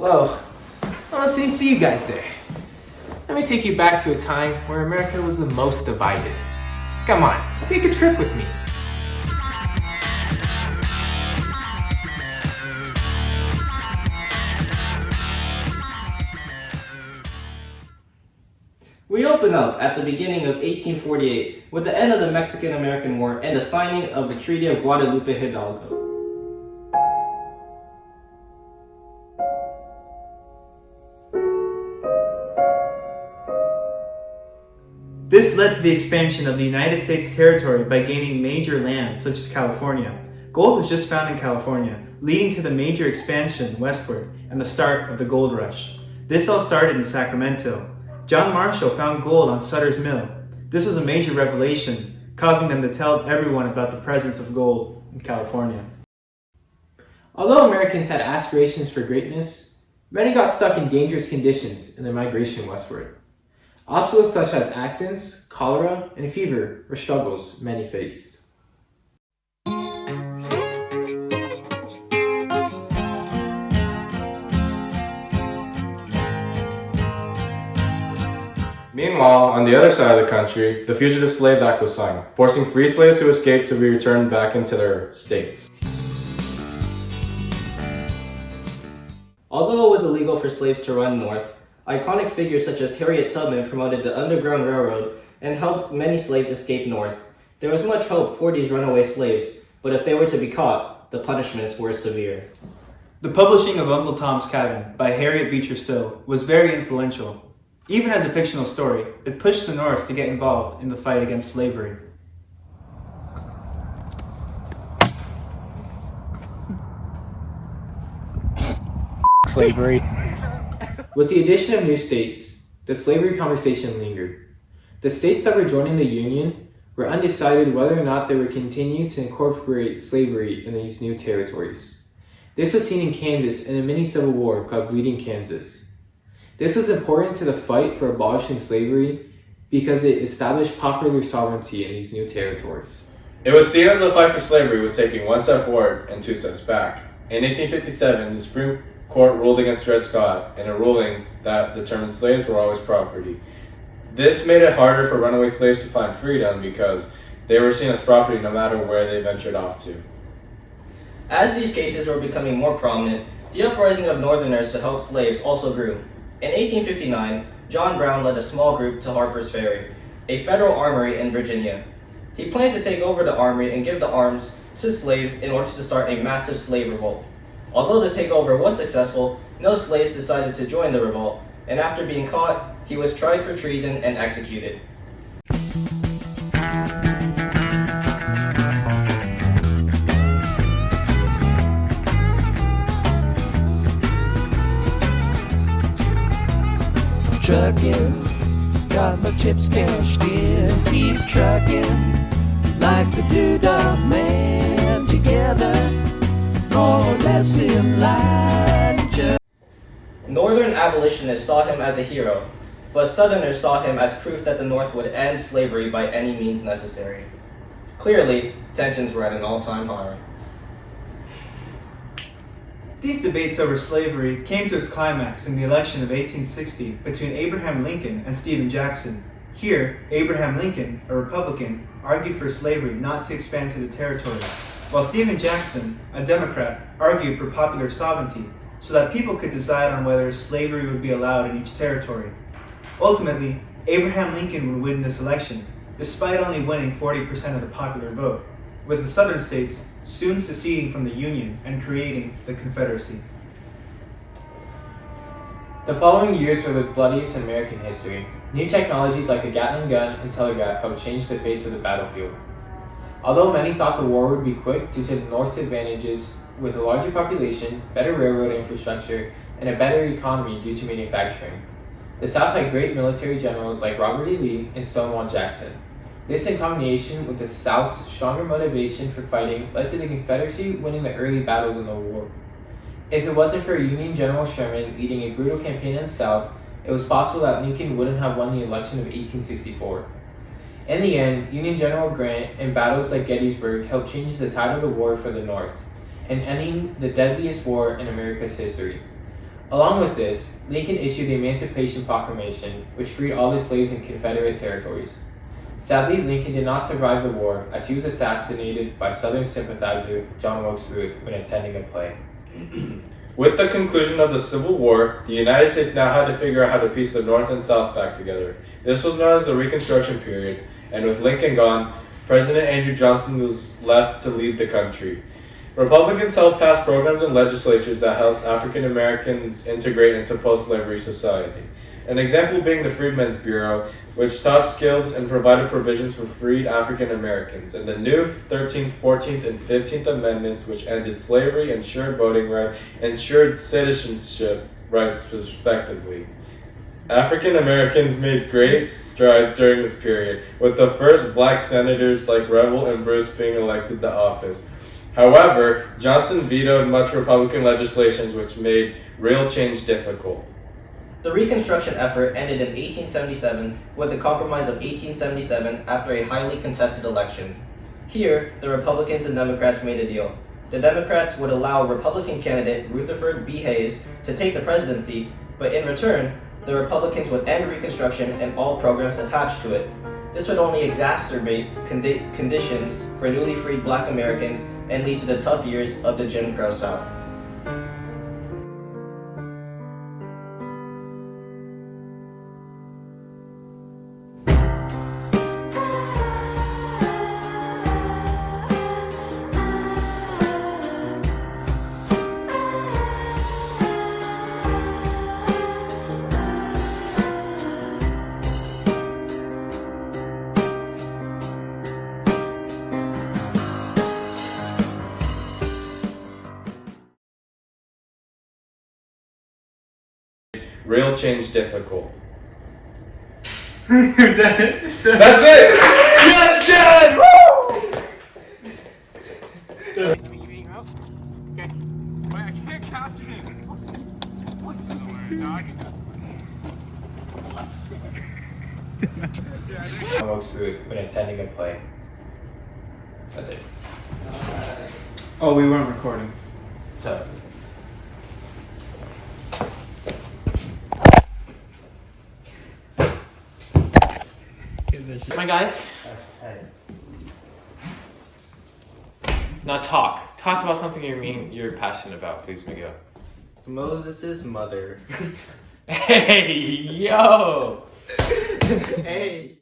Well, honestly, see you guys there. Let me take you back to a time where America was the most divided. Come on, take a trip with me. We open up at the beginning of 1848 with the end of the Mexican-American War and the signing of the Treaty of Guadalupe Hidalgo. This led to the expansion of the United States territory by gaining major lands such as California. Gold was just found in California, leading to the major expansion westward and the start of the gold rush. This all started in Sacramento. John Marshall found gold on Sutter's Mill. This was a major revelation, causing them to tell everyone about the presence of gold in California. Although Americans had aspirations for greatness, many got stuck in dangerous conditions in their migration westward. Obstacles such as accidents, cholera, and fever were struggles many faced. Meanwhile, on the other side of the country, the Fugitive Slave Act was signed, forcing free slaves who escaped to be returned back into their states. Although it was illegal for slaves to run north, iconic figures such as Harriet Tubman promoted the Underground Railroad and helped many slaves escape north. There was much hope for these runaway slaves, but if they were to be caught, the punishments were severe. The publishing of Uncle Tom's Cabin by Harriet Beecher Stowe was very influential. Even as a fictional story, it pushed the North to get involved in the fight against slavery. Slavery. With the addition of new states, the slavery conversation lingered. The states that were joining the Union were undecided whether or not they would continue to incorporate slavery in these new territories. This was seen in Kansas in a mini-civil war called Bleeding Kansas. This was important to the fight for abolishing slavery because it established popular sovereignty in these new territories. It was seen as the fight for slavery was taking one step forward and two steps back. In 1857, the Supreme Court ruled against Dred Scott in a ruling that determined slaves were always property. This made it harder for runaway slaves to find freedom because they were seen as property no matter where they ventured off to. As these cases were becoming more prominent, the uprising of Northerners to help slaves also grew. In 1859, John Brown led a small group to Harper's Ferry, a federal armory in Virginia. He planned to take over the armory and give the arms to slaves in order to start a massive slave revolt. Although the takeover was successful, no slaves decided to join the revolt, and after being caught, he was tried for treason and executed. Trucking, got my chips cashed in, keep trucking, like the Doodah Man together. More or less in line. Northern abolitionists saw him as a hero, but Southerners saw him as proof that the North would end slavery by any means necessary. Clearly, tensions were at an all-time high. These debates over slavery came to its climax in the election of 1860 between Abraham Lincoln and Stephen Jackson. Here, Abraham Lincoln, a Republican, argued for slavery not to expand to the territory, while Stephen Jackson, a Democrat, argued for popular sovereignty so that people could decide on whether slavery would be allowed in each territory. Ultimately, Abraham Lincoln would win this election, despite only winning 40% of the popular vote, with the southern states soon seceding from the Union and creating the Confederacy. The following years were the bloodiest in American history. New technologies like the Gatling gun and telegraph helped change the face of the battlefield. Although many thought the war would be quick due to the North's advantages with a larger population, better railroad infrastructure, and a better economy due to manufacturing, the South had great military generals like Robert E. Lee and Stonewall Jackson. This, in combination with the South's stronger motivation for fighting, led to the Confederacy winning the early battles in the war. If it wasn't for Union General Sherman leading a brutal campaign in the South, it was possible that Lincoln wouldn't have won the election of 1864. In the end, Union General Grant and battles like Gettysburg helped change the tide of the war for the North, and ending the deadliest war in America's history. Along with this, Lincoln issued the Emancipation Proclamation, which freed all the slaves in Confederate territories. Sadly, Lincoln did not survive the war, as he was assassinated by Southern sympathizer John Wilkes Booth when attending a play. With the conclusion of the Civil War, the United States now had to figure out how to piece the North and South back together. This was known as the Reconstruction period, and with Lincoln gone, President Andrew Johnson was left to lead the country. Republicans helped pass programs and legislatures that helped African Americans integrate into post-slavery society. An example being the Freedmen's Bureau, which taught skills and provided provisions for freed African Americans, and the new 13th, 14th, and 15th Amendments, which ended slavery, ensured voting rights, ensured citizenship rights, respectively. African Americans made great strides during this period, with the first black senators like Revel and Bruce being elected to office. However, Johnson vetoed much Republican legislation, which made real change difficult. The Reconstruction effort ended in 1877 with the Compromise of 1877 after a highly contested election. Here, the Republicans and Democrats made a deal. The Democrats would allow Republican candidate Rutherford B. Hayes to take the presidency, but in return, the Republicans would end Reconstruction and all programs attached to it. This would only exacerbate conditions for newly freed Black Americans and lead to the tough years of the Jim Crow South. Real change difficult. Is that it? That's it! Yes, Dad! Woo! Okay. Wait, I can't cast your name. No, I can cast John Wilkes Booth when attending a play. That's it. Oh, we weren't recording. So, my guy. Now talk. Talk about something you're passionate about, please, Miguel. Moises' mother. Hey, yo! Hey.